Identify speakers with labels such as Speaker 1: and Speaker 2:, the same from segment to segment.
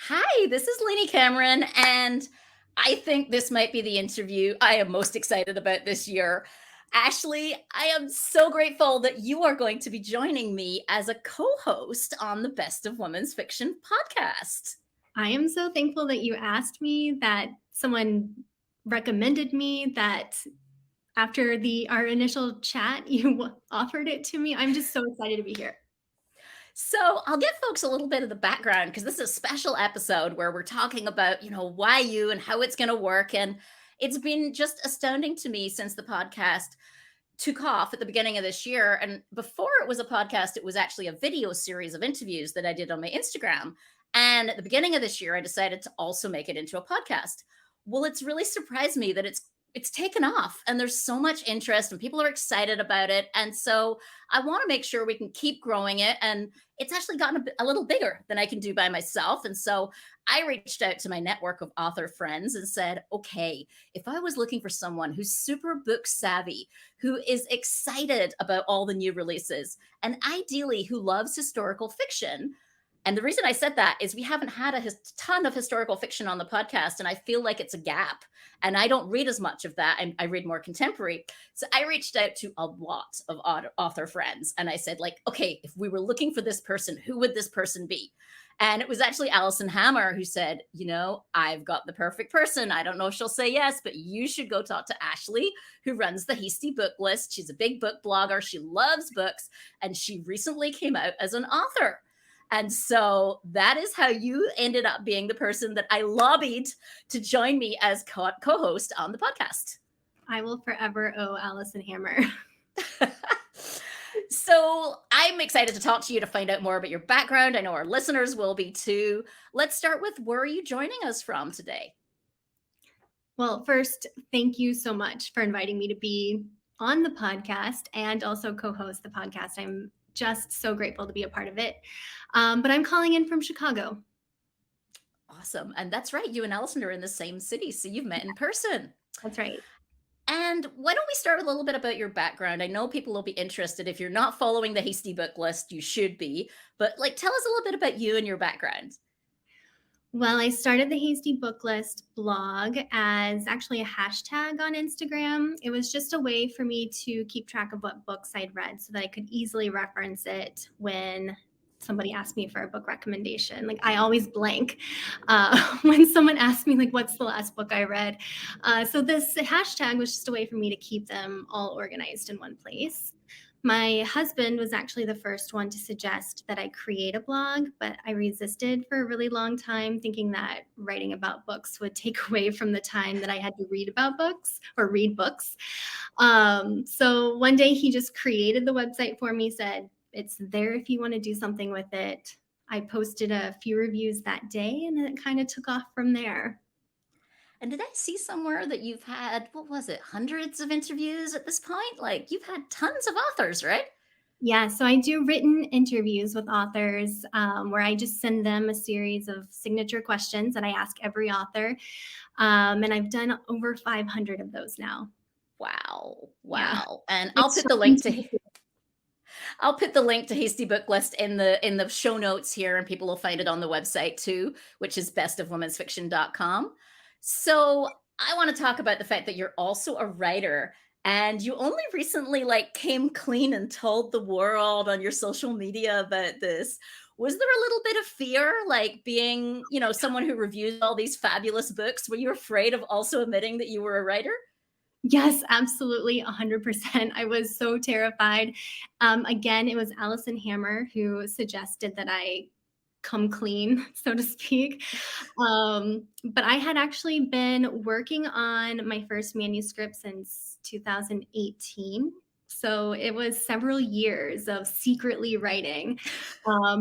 Speaker 1: Hi, this is Lainey Cameron, and I think this might be the interview I am most excited about this year. Ashley, I am so grateful that you are going to be joining me as a co host on the Best of Women's Fiction podcast.
Speaker 2: I am so thankful that you asked me, that someone recommended me, that after the our initial chat, you offered it to me. I'm just so excited to be here.
Speaker 1: So, I'll give folks a little bit of the background because this is a special episode where we're talking about, why you and how it's going to work. And it's been just astounding to me since the podcast took off at the beginning of this year. And before it was a podcast, it was actually a video series of interviews that I did on my Instagram. And at the beginning of this year, I decided to also make it into a podcast. Well, it's really surprised me that it's taken off and there's so much interest and people are excited about it. And so I want to make sure we can keep growing it. And it's actually gotten a little bigger than I can do by myself. And so I reached out to my network of author friends and said, okay, if I was looking for someone who's super book savvy, who is excited about all the new releases, and ideally who loves historical fiction. And the reason I said that is we haven't had a ton of historical fiction on the podcast, and I feel like it's a gap. And I don't read as much of that. I read more contemporary. So I reached out to a lot of author friends, and I said, like, okay, if we were looking for this person, who would this person be? And it was actually Alison Hammer who said, I've got the perfect person. I don't know if she'll say yes, but you should go talk to Ashley, who runs the Hasty Booklist. She's a big book blogger. She loves books, and she recently came out as an author. And so that is how you ended up being the person that I lobbied to join me as co-host on the podcast.
Speaker 2: I will forever owe Alison Hammer.
Speaker 1: So I'm excited to talk to you to find out more about your background. I know our listeners will be too. Let's start with, where are you joining us from today?
Speaker 2: Well, first, thank you so much for inviting me to be on the podcast and also co-host the podcast. I'm just so grateful to be a part of it. But I'm calling in from Chicago.
Speaker 1: Awesome. And that's right. You and Alison are in the same city, so you've met in person.
Speaker 2: That's right.
Speaker 1: And why don't we start with a little bit about your background? I know people will be interested. If you're not following the Hasty Booklist, you should be. But tell us a little bit about you and your background.
Speaker 2: Well, I started the Hasty Booklist blog as actually a hashtag on Instagram. It was just a way for me to keep track of what books I'd read so that I could easily reference it when somebody asked me for a book recommendation. Like, I always blank when someone asks me, like, what's the last book I read? So this hashtag was just a way for me to keep them all organized in one place. My husband was actually the first one to suggest that I create a blog, but I resisted for a really long time, thinking that writing about books would take away from the time that I had to read about books or read books. So one day he just created the website for me, said, it's there if you want to do something with it. I posted a few reviews that day, and then it kind of took off from there.
Speaker 1: And did I see somewhere that you've had, what was it, hundreds of interviews at this point? Like, you've had tons of authors, right?
Speaker 2: Yeah, so I do written interviews with authors where I just send them a series of signature questions that I ask every author. And I've done over 500 of those now.
Speaker 1: Wow.
Speaker 2: Yeah.
Speaker 1: And
Speaker 2: It's shocking to me.
Speaker 1: I'll put the link to Hasty Booklist in the show notes here, and people will find it on the website too, which is bestofwomensfiction.com. So I want to talk about the fact that you're also a writer, and you only recently came clean and told the world on your social media about this. Was there a little bit of fear, like being, someone who reviews all these fabulous books? Were you afraid of also admitting that you were a writer?
Speaker 2: Yes, absolutely, 100%. I was so terrified. Again, it was Alison Hammer who suggested that I come clean, so to speak. But I had actually been working on my first manuscript since 2018. So it was several years of secretly writing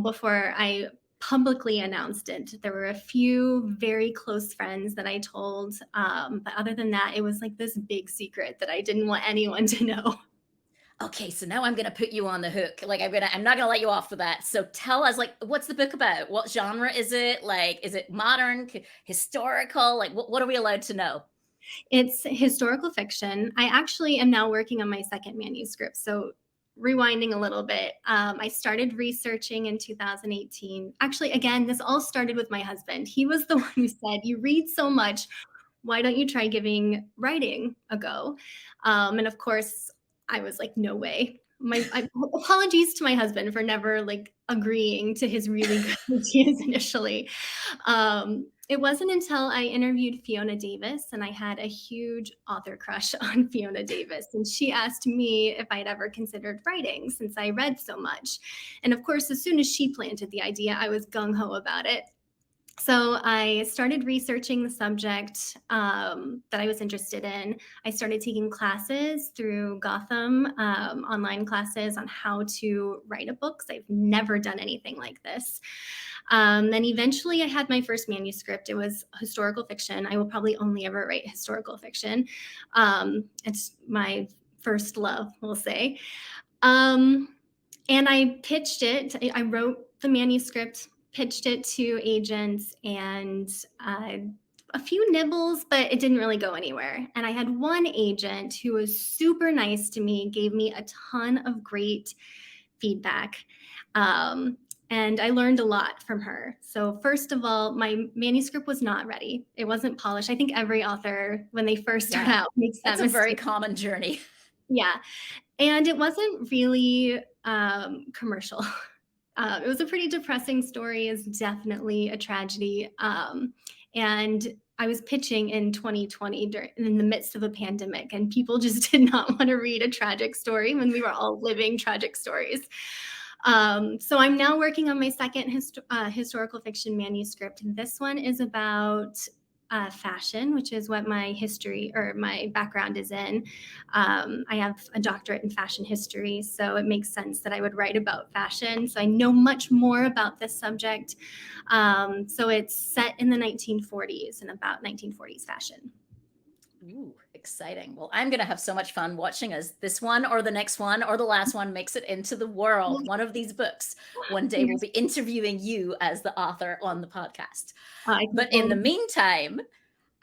Speaker 2: before I publicly announced it. There were a few very close friends that I told, but other than that, it was like this big secret that I didn't want anyone to know.
Speaker 1: Okay, so now I'm gonna put you on the hook. I'm not gonna let you off with that. So tell us, what's the book about? What genre is it? Like, is it modern, historical? Like, what are we allowed to know?
Speaker 2: It's historical fiction. I actually am now working on my second manuscript. So rewinding a little bit, I started researching in 2018. Actually, again, this all started with my husband. He was the one who said, "You read so much. Why don't you try giving writing a go?" And of course, I was like, "No way." Apologies to my husband for never like agreeing to his really good ideas initially. It wasn't until I interviewed Fiona Davis, and I had a huge author crush on Fiona Davis. And she asked me if I'd ever considered writing since I read so much. And of course, as soon as she planted the idea, I was gung ho about it. So I started researching the subject that I was interested in. I started taking classes through Gotham, online classes on how to write a book, 'cause I've never done anything like this. Then eventually I had my first manuscript. It was historical fiction. I will probably only ever write historical fiction. It's my first love, we'll say. Um, and I pitched it. I wrote the manuscript, pitched it to agents, and a few nibbles, but it didn't really go anywhere. And I had one agent who was super nice to me, gave me a ton of great feedback. Um, and I learned a lot from her. So, first of all, my manuscript was not ready. It wasn't polished. I think every author, when they first start
Speaker 1: Yeah.
Speaker 2: out, makes that
Speaker 1: It's a very
Speaker 2: mistake.
Speaker 1: common journey.
Speaker 2: Yeah. And it wasn't really commercial. It was a pretty depressing story. It's definitely a tragedy. And I was pitching in 2020 in the midst of a pandemic, and people just did not want to read a tragic story when we were all living tragic stories. So I'm now working on my second historical fiction manuscript. And this one is about fashion, which is what my history or my background is in. I have a doctorate in fashion history, so it makes sense that I would write about fashion. So I know much more about this subject. So it's set in the 1940s and about 1940s fashion.
Speaker 1: Ooh, exciting. Well, I'm going to have so much fun watching as this one or the next one or the last one makes it into the world. One of these books. One day we'll be interviewing you as the author on the podcast.
Speaker 2: I
Speaker 1: But in the meantime,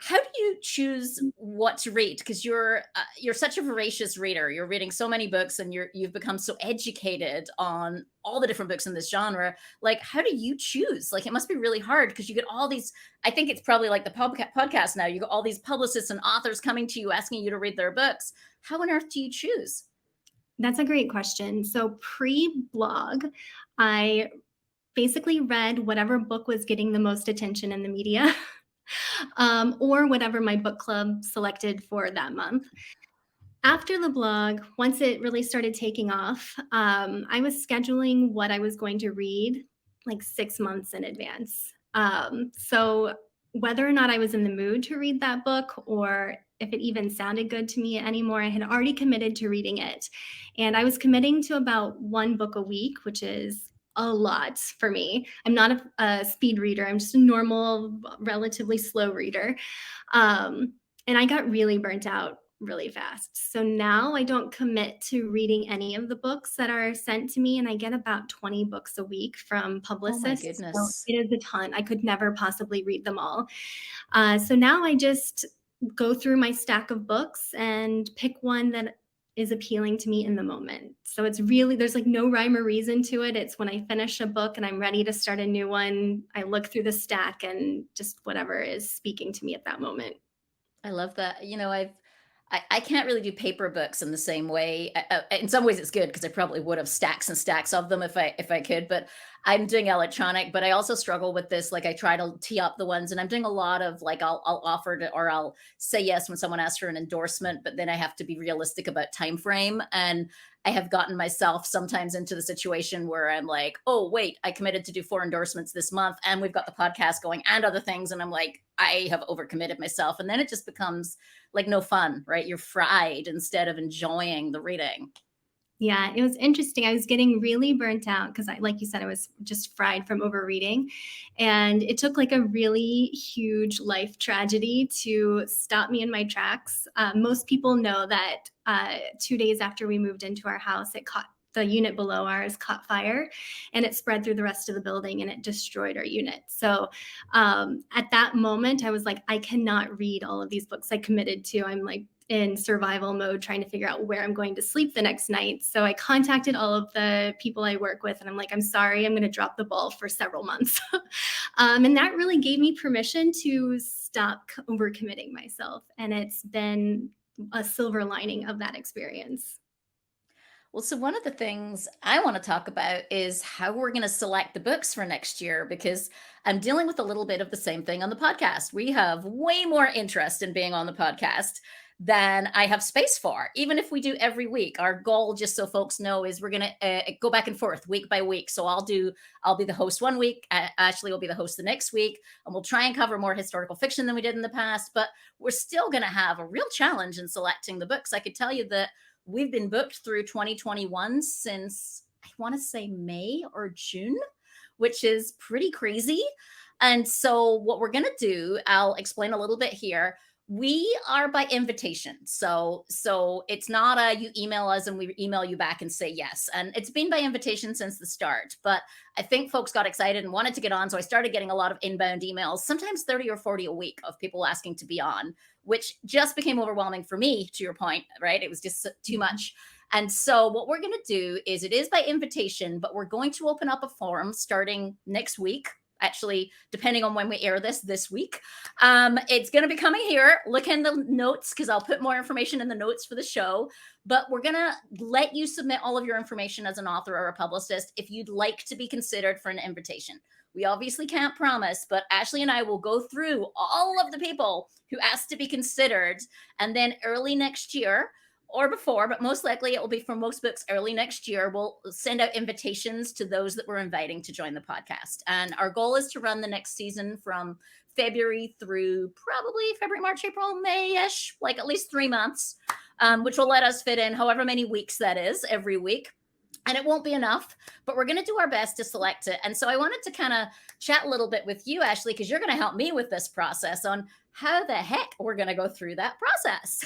Speaker 1: how do you choose what to read? Because you're such a voracious reader. You're reading so many books, and you've become so educated on all the different books in this genre. Like, how do you choose? Like, it must be really hard because you get all these. I think it's probably like the podcast now. You get all these publicists and authors coming to you asking you to read their books. How on earth do you choose?
Speaker 2: That's a great question. So pre-blog, I basically read whatever book was getting the most attention in the media. Or whatever my book club selected for that month. After the blog, once it really started taking off, I was scheduling what I was going to read like 6 months in advance. So whether or not I was in the mood to read that book or if it even sounded good to me anymore, I had already committed to reading it. And I was committing to about one book a week, which is a lot for me. I'm not a speed reader. I'm just a normal, relatively slow reader. And I got really burnt out really fast. So now I don't commit to reading any of the books that are sent to me, and I get about 20 books a week from
Speaker 1: Oh my
Speaker 2: publicists. So
Speaker 1: goodness.
Speaker 2: it is a ton. I could never possibly read them all. So now I just go through my stack of books and pick one that is appealing to me in the moment. So it's really, there's like no rhyme or reason to it. It's when I finish a book and I'm ready to start a new one, I look through the stack and just whatever is speaking to me at that moment.
Speaker 1: I love that. I can't really do paper books in the same way. In some ways, it's good because I probably would have stacks and stacks of them if I could. But I'm doing electronic. But I also struggle with this. Like I try to tee up the ones, and I'm doing a lot of like I'll offer to or I'll say yes when someone asks for an endorsement, but then I have to be realistic about time frame. And I have gotten myself sometimes into the situation where I'm like, oh wait, I committed to do 4 endorsements this month, and we've got the podcast going and other things, and I'm like, I have overcommitted myself, and then it just becomes like no fun, right? You're fried instead of enjoying the reading.
Speaker 2: Yeah, it was interesting. I was getting really burnt out because like you said, I was just fried from overreading. And it took like a really huge life tragedy to stop me in my tracks. Most people know that 2 days after we moved into our house, the unit below ours caught fire and it spread through the rest of the building and it destroyed our unit. So at that moment, I was like, I cannot read all of these books I committed to. I'm like, in survival mode, trying to figure out where I'm going to sleep the next night. So I contacted all of the people I work with, and I'm like, I'm sorry, I'm going to drop the ball for several months. And that really gave me permission to stop overcommitting myself. And it's been a silver lining of that experience.
Speaker 1: Well, so one of the things I want to talk about is how we're going to select the books for next year because I'm dealing with a little bit of the same thing on the podcast. We have way more interest in being on the podcast than I have space for, even if we do every week. Our goal, just so folks know, is we're going to go back and forth week by week. So I'll be the host one week, Ashley will be the host the next week, and we'll try and cover more historical fiction than we did in the past. But we're still going to have a real challenge in selecting the books. I could tell you that we've been booked through 2021 since I want to say May or June, which is pretty crazy. And so, what we're going to do, I'll explain a little bit here. We are by invitation. So it's not a you email us and we email you back and say yes. And it's been by invitation since the start. But I think folks got excited and wanted to get on. So I started getting a lot of inbound emails, sometimes 30 or 40 a week of people asking to be on, which just became overwhelming for me, to your point, right? It was just too much. And so what we're going to do is it is by invitation, but we're going to open up a forum starting next week. Actually, depending on when we air this week. It's going to be coming here. Look in the notes because I'll put more information in the notes for the show. But we're going to let you submit all of your information as an author or a publicist if you'd like to be considered for an invitation. We obviously can't promise, but Ashley and I will go through all of the people who asked to be considered. And then early next year, or before, but most likely it will be for most books early next year. We'll send out invitations to those that we're inviting to join the podcast. And our goal is to run the next season from February through probably February, March, April, May-ish, like at least 3 months, which will let us fit in however many weeks that is every week. And it won't be enough, but we're going to do our best to select it. And so I wanted to kind of chat a little bit with you, Ashley, because you're going to help me with this process on how the heck we're going to go through that process.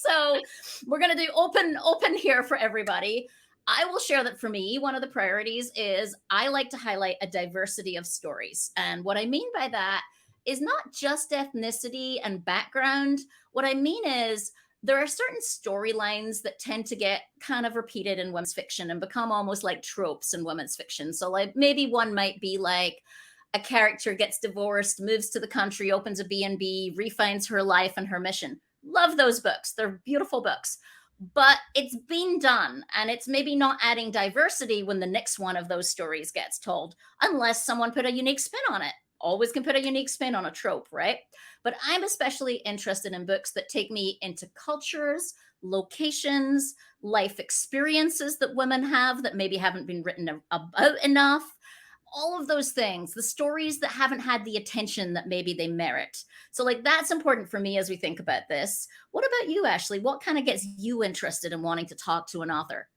Speaker 1: So we're going to do open here for everybody. I will share that for me, one of the priorities is I like to highlight a diversity of stories. And what I mean by that is not just ethnicity and background. What I mean is there are certain storylines that tend to get kind of repeated in women's fiction and become almost like tropes in women's fiction. So like maybe one might be like a character gets divorced, moves to the country, opens a B&B, refines her life and her mission. Love those books. They're beautiful books. But it's been done, and it's maybe not adding diversity when the next one of those stories gets told, unless someone put a unique spin on it. Always can put a unique spin on a trope, right? But I'm especially interested in books that take me into cultures, locations, life experiences that women have that maybe haven't been written about enough. All of those things, the stories that haven't had the attention that maybe they merit. So like that's important for me as we think about this. What about you, Ashley? What kind of gets you interested in wanting to talk to an author?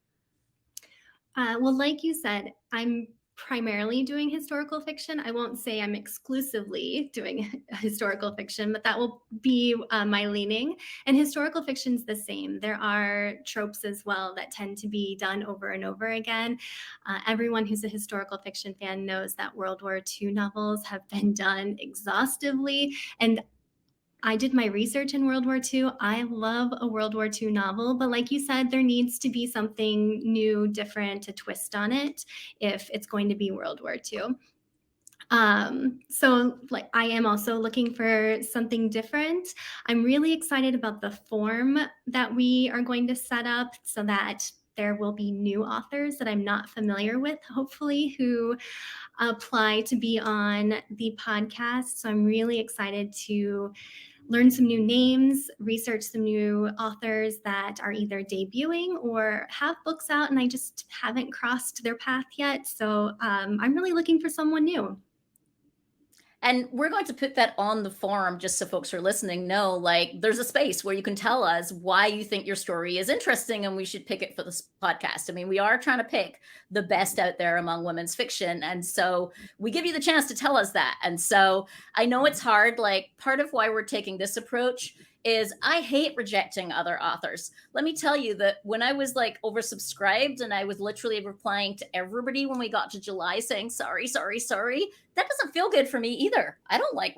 Speaker 2: Well, like you said, I'm primarily doing historical fiction. I won't say I'm exclusively doing historical fiction, but that will be my leaning. And historical fiction is the same. There are tropes as well that tend to be done over and over again. Everyone who's a historical fiction fan knows that World War II novels have been done exhaustively. And I did my research in World War II. I love a World War II novel, but like you said, there needs to be something new, different, a twist on it if it's going to be World War II. So like I am also looking for something different. I'm really excited about the form that we are going to set up so that there will be new authors that I'm not familiar with, hopefully, who apply to be on the podcast. So I'm really excited to learn some new names, research some new authors that are either debuting or have books out and I just haven't crossed their path yet. So I'm really looking for someone new.
Speaker 1: And we're going to put that on the forum just so folks who are listening know, like, there's a space where you can tell us why you think your story is interesting and we should pick it for this podcast. I mean, we are trying to pick the best out there among women's fiction. And so we give you the chance to tell us that. And so I know it's hard. Like, part of why we're taking this approach is I hate rejecting other authors. Let me tell you that when I was like oversubscribed and I was literally replying to everybody when we got to July saying sorry, sorry, sorry, that doesn't feel good for me either. I don't like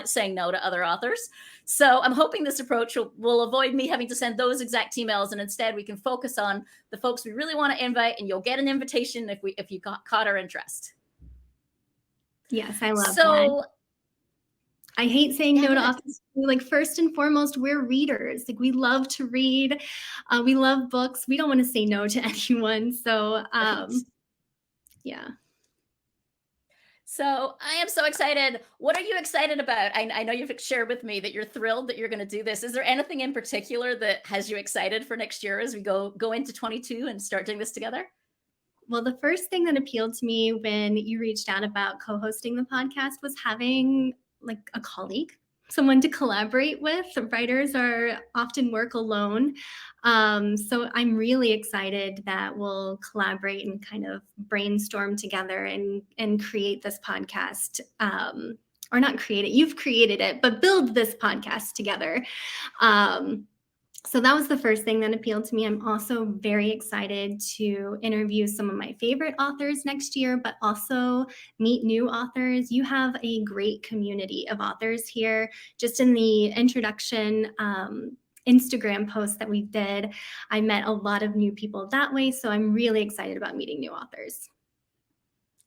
Speaker 1: saying no to other authors. So I'm hoping this approach will avoid me having to send those exact emails, and instead we can focus on the folks we really want to invite, and you'll get an invitation if you caught our interest.
Speaker 2: Yes, I love that.
Speaker 1: So
Speaker 2: I hate saying
Speaker 1: yeah,
Speaker 2: no
Speaker 1: go
Speaker 2: to
Speaker 1: ahead.
Speaker 2: authors. Like, first and foremost, we're readers. Like, we love to read. We love books. We don't want to say no to anyone. So,
Speaker 1: Right.
Speaker 2: yeah.
Speaker 1: So I am so excited. What are you excited about? I know you've shared with me that you're thrilled that you're going to do this. Is there anything in particular that has you excited for next year as we go into 22 and start doing this together?
Speaker 2: Well, the first thing that appealed to me when you reached out about co-hosting the podcast was having like a colleague, someone to collaborate with. Writers are often work alone. So I'm really excited that we'll collaborate and kind of brainstorm together and create this podcast. Or not create it, you've created it, but build this podcast together. So that was the first thing that appealed to me. I'm also very excited to interview some of my favorite authors next year, but also meet new authors. You have a great community of authors here. Just in the introduction Instagram post that we did, I met a lot of new people that way. So I'm really excited about meeting new authors.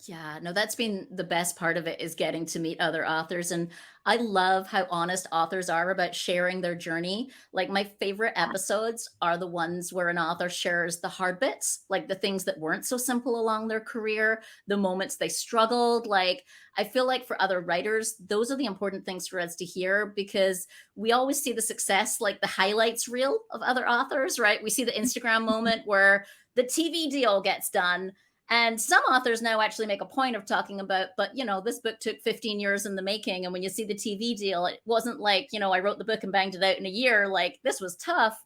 Speaker 1: Yeah, no, that's been the best part of it, is getting to meet other authors. And I love how honest authors are about sharing their journey. Like, my favorite episodes are the ones where an author shares the hard bits, like the things that weren't so simple along their career, the moments they struggled. Like, I feel like for other writers, those are the important things for us to hear, because we always see the success, like the highlights reel of other authors, right? We see the Instagram moment where the TV deal gets done, and some authors now actually make a point of talking about, but this book took 15 years in the making. And when you see the TV deal, it wasn't like, I wrote the book and banged it out in a year. Like, this was tough,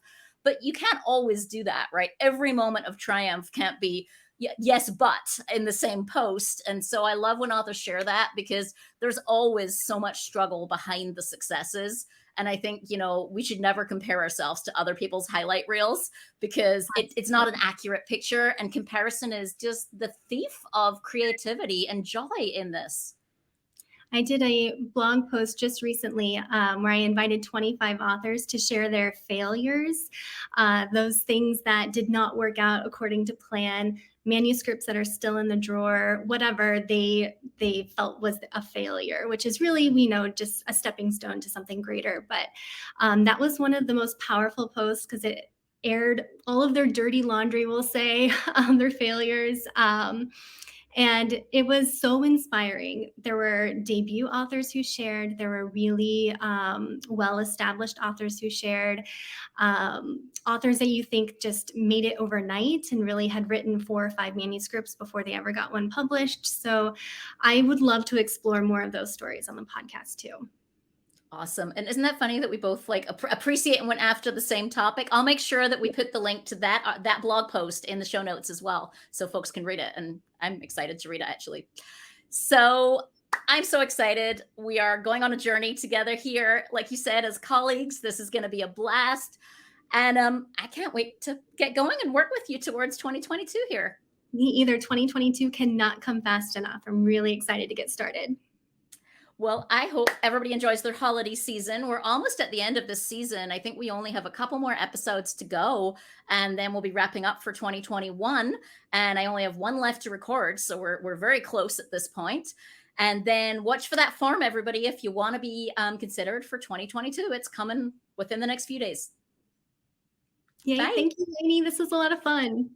Speaker 1: but you can't always do that, right? Every moment of triumph can't be yes, but in the same post. And so I love when authors share that, because there's always so much struggle behind the successes. And I think, we should never compare ourselves to other people's highlight reels, because it's not an accurate picture. And comparison is just the thief of creativity and joy in this.
Speaker 2: I did a blog post just recently where I invited 25 authors to share their failures, those things that did not work out according to plan, manuscripts that are still in the drawer, whatever they felt was a failure, which is really, we know, just a stepping stone to something greater. But that was one of the most powerful posts, because it aired all of their dirty laundry, we'll say, their failures. And it was so inspiring. There were debut authors who shared. There were really well-established authors who shared. Authors that you think just made it overnight and really had written 4 or 5 manuscripts before they ever got one published. So I would love to explore more of those stories on the podcast too.
Speaker 1: Awesome. And isn't that funny that we both like appreciate and went after the same topic? I'll make sure that we put the link to that blog post in the show notes as well, so folks can read it. And I'm excited to read it, actually. So I'm so excited. We are going on a journey together here. Like you said, as colleagues, this is going to be a blast. And I can't wait to get going and work with you towards 2022 here.
Speaker 2: Me either. 2022 cannot come fast enough. I'm really excited to get started.
Speaker 1: Well, I hope everybody enjoys their holiday season. We're almost at the end of this season. I think we only have a couple more episodes to go, and then we'll be wrapping up for 2021. And I only have one left to record, so we're very close at this point. And then watch for that form, everybody, if you want to be considered for 2022. It's coming within the next few days.
Speaker 2: Yay!
Speaker 1: Bye.
Speaker 2: Thank you, Lainey. This was a lot of fun.